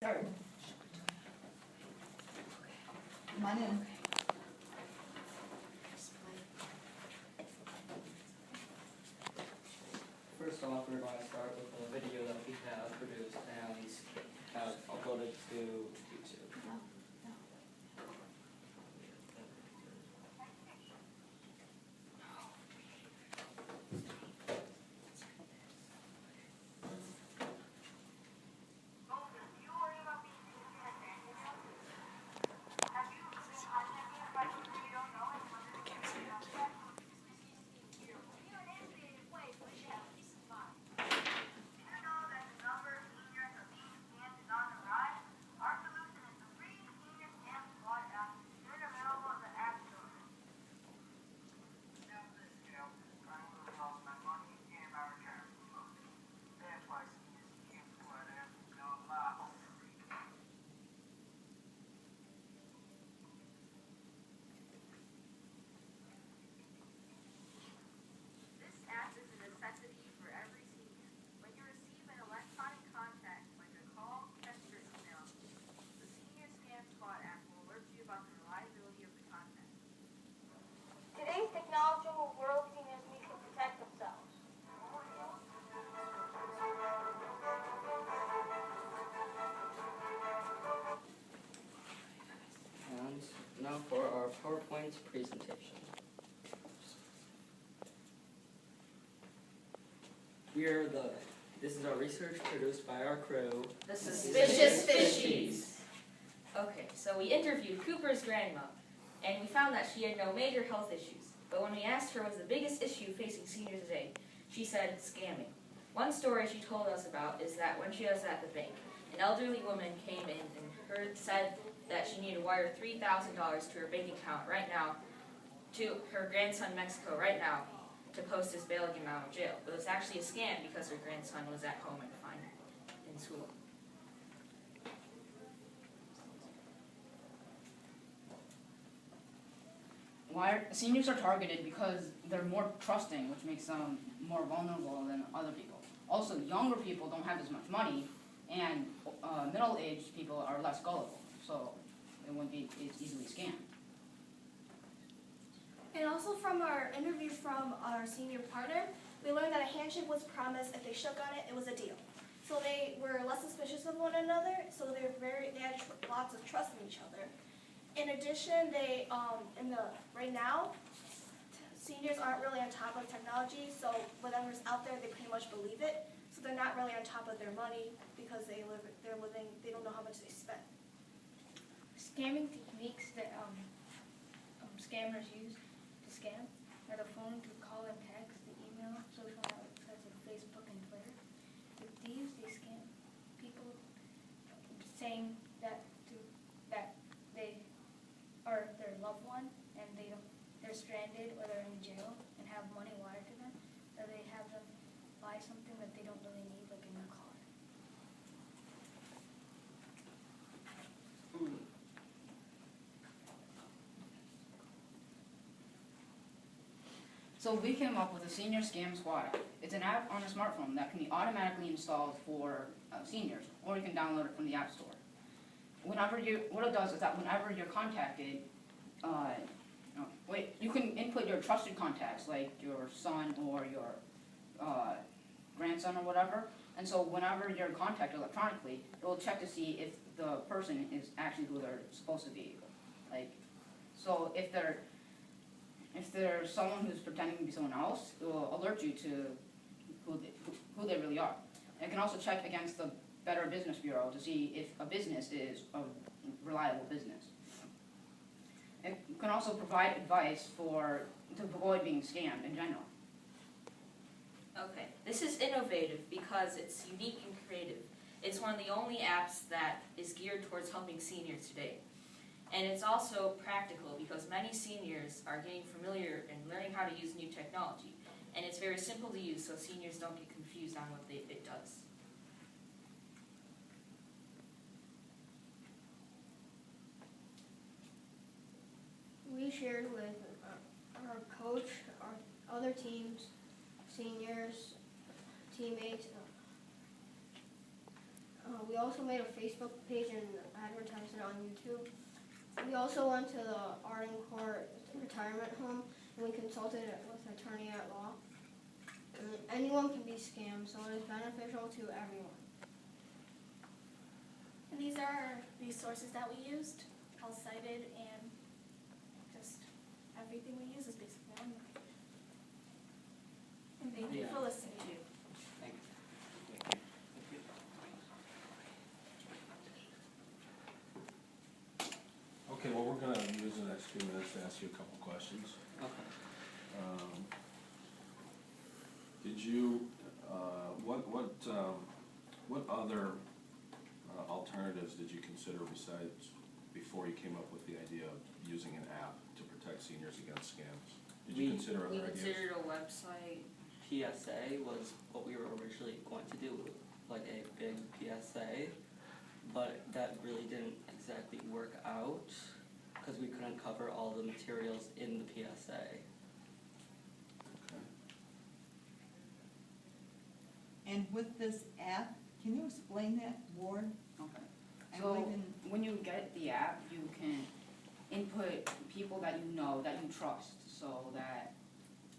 Start. Come on in. First off, we're going to start with a video that we have produced and have uploaded to YouTube. Today's technological world, seniors need to protect themselves. And now for our PowerPoint presentation. This is our research produced by our crew. The suspicious Phishiez. Okay, so we interviewed Cooper's grandma, and we found that she had no major health issues. But when we asked her what's the biggest issue facing seniors today, she said scamming. One story she told us about is that when she was at the bank, an elderly woman came in and said that she needed to wire $3,000 to her bank account right now, to her grandson in Mexico right now, to post his bail and get him out of jail. But it was actually a scam because her grandson was at home and fine in school. Seniors are targeted because they're more trusting, which makes them more vulnerable than other people. Also, younger people don't have as much money, and middle-aged people are less gullible, so it wouldn't be as easily scammed. And also from our interview from our senior partner, we learned that a handshake was promised. If they shook on it, it was a deal. So they were less suspicious of one another, so they had lots of trust in each other. In addition, right now, seniors aren't really on top of technology, so whatever's out there, they pretty much believe it. So they're not really on top of their money because they don't know how much they spend. Scamming techniques that scammers use to scam are the phone, to call and text, the email, social outlets like Facebook and Twitter. With these, they scam people saying that they are their loved one and they're stranded or they're in jail and have money wired to them, or they have them buy something that they don't really need, like a new car. So we came up with a Senior Scam Squad app. It's an app on a smartphone that can be automatically installed for seniors, or you can download it from the App Store. What it does is that whenever you're contacted, you can input your trusted contacts, like your son or your grandson or whatever. And so whenever you're contacted electronically, it will check to see if the person is actually who they're supposed to be. So if there's someone who's pretending to be someone else, it will alert you to who they really are. And it can also check against the Better Business Bureau to see if a business is a reliable business. It can also provide advice to avoid being scammed in general. Okay, this is innovative because it's unique and creative. It's one of the only apps that is geared towards helping seniors today. And it's also practical because many seniors are getting familiar and learning how to use new technology. And it's very simple to use so seniors don't get confused on what it does. We shared with our coach, our other teams, seniors, teammates. We also also made a Facebook page and advertised it on YouTube. We also went to the Arden Court retirement home and we consulted with an attorney at law. And anyone can be scammed, so it is beneficial to everyone. And these are resources that we used, all cited, and just everything we use is basically on there. And thank you for listening. Thank you. Okay, well, we're gonna use the next few minutes to ask you a couple questions. Okay. Did you, what other alternatives did you consider besides, before you came up with the idea of using an app to protect seniors against scams? Did you consider We Uh, other ideas? considered a website. PSA was what we were originally going to do, like a big PSA, but that really didn't exactly work out because we couldn't cover all the materials in the PSA. Okay. And with this app, can you explain that more? Okay. I So really didn't- when you get the app, you can input people that you know, that you trust, so that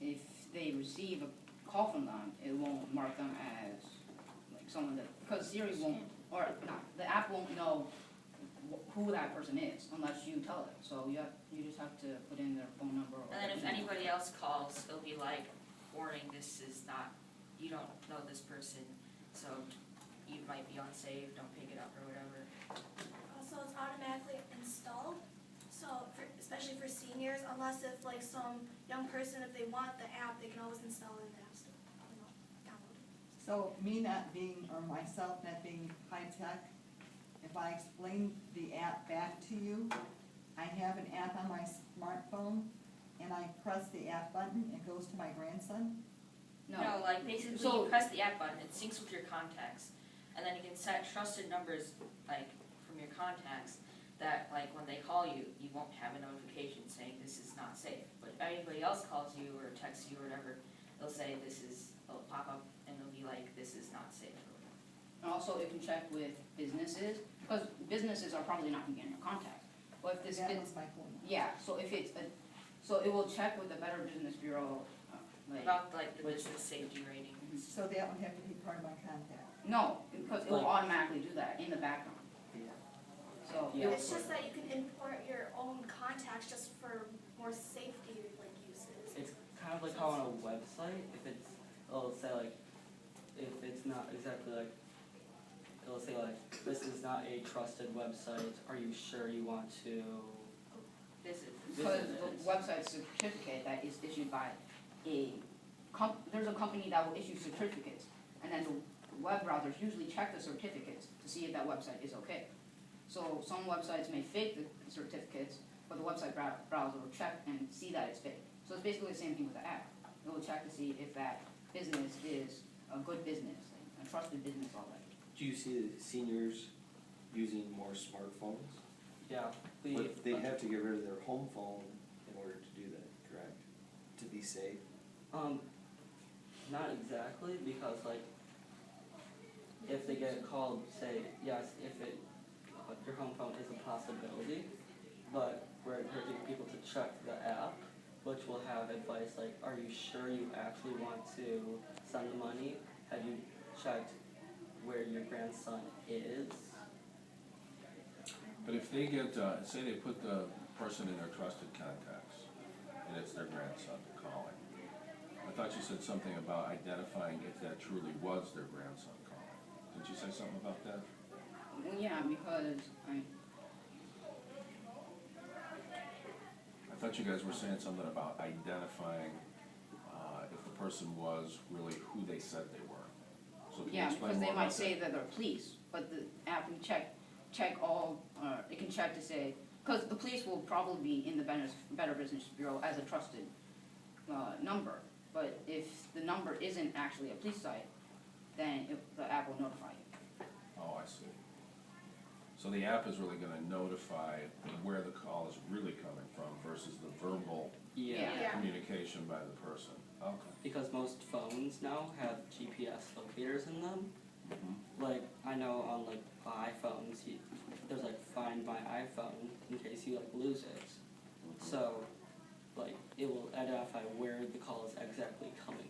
if they receive a call from them, it won't mark them as like someone that, because Siri won't, or not, the app won't know who that person is unless you tell it. So you just have to put in their phone number or And then if email. anybody else calls, it'll be like, warning, this is not, you don't know this person, so you might be unsafe, don't pick it up or whatever. Also, it's automatically installed, so especially for seniors, unless if like some young person, if they want the app, they can always install it in the app store, download it. So me not being, or myself not being high tech, if I explain the app back to you, I have an app on my smartphone and I press the app button, it goes to my grandson. No, like basically So- you press the app button, it syncs with your contacts, and then you can set trusted numbers, like, from your contacts, that, like, when they call you, you won't have a notification saying this is not safe. But if anybody else calls you or texts you or whatever, they'll say it'll pop up and it'll be like, this is not safe. And also it can check with businesses, because businesses are probably not gonna get in your contact. But if this That business, was my point. yeah, so if it's so it will check with the Better Business Bureau, like, About, like, the business safety rating. So that would have to be part of my contact. no, because it will Like- automatically do that in the background. So Yeah. It's just that you can import your own contacts just for more safety like uses. It's kind of like how on a website, it'll say like, if it's not exactly like, it'll say like, this is not a trusted website, are you sure you want to? because the website certificate that is issued by there's a company that will issue certificates, and then the web browsers usually check the certificates to see if that website is okay. So some websites may fake the certificates, but the website browser will check and see that it's fake. So it's basically the same thing with the app. It will check to see if that business is a good business, a trusted business already. Do you see the seniors using more smartphones? Yeah. But they have to get rid of their home phone in order to do that, correct? To be safe? Not exactly, because like, if they get called, say, yes, if your home phone is a possibility, but we're encouraging people to check the app, which will have advice like, are you sure you actually want to send the money? Have you checked where your grandson is? But if they get, say they put the person in their trusted contacts, and it's their grandson calling. I thought you said something about identifying if that truly was their grandson calling. Did you say something about that? Well, yeah, because I thought you guys were saying something about identifying if the person was really who they said they were. So can you yeah, explain because they more might about say that? that they're police, but the app can check all, it can check to say, because the police will probably be in the Better Business Bureau as a trusted number. But if the number isn't actually a police site, then the app will notify you. Oh, I see. So the app is really gonna notify where the call is really coming from versus the verbal Yeah. communication by the person. Okay. Because most phones now have GPS locators in them, Like, I know on like iPhones, there's like Find My iPhone in case you like lose it. So, like, it will identify where the call is exactly coming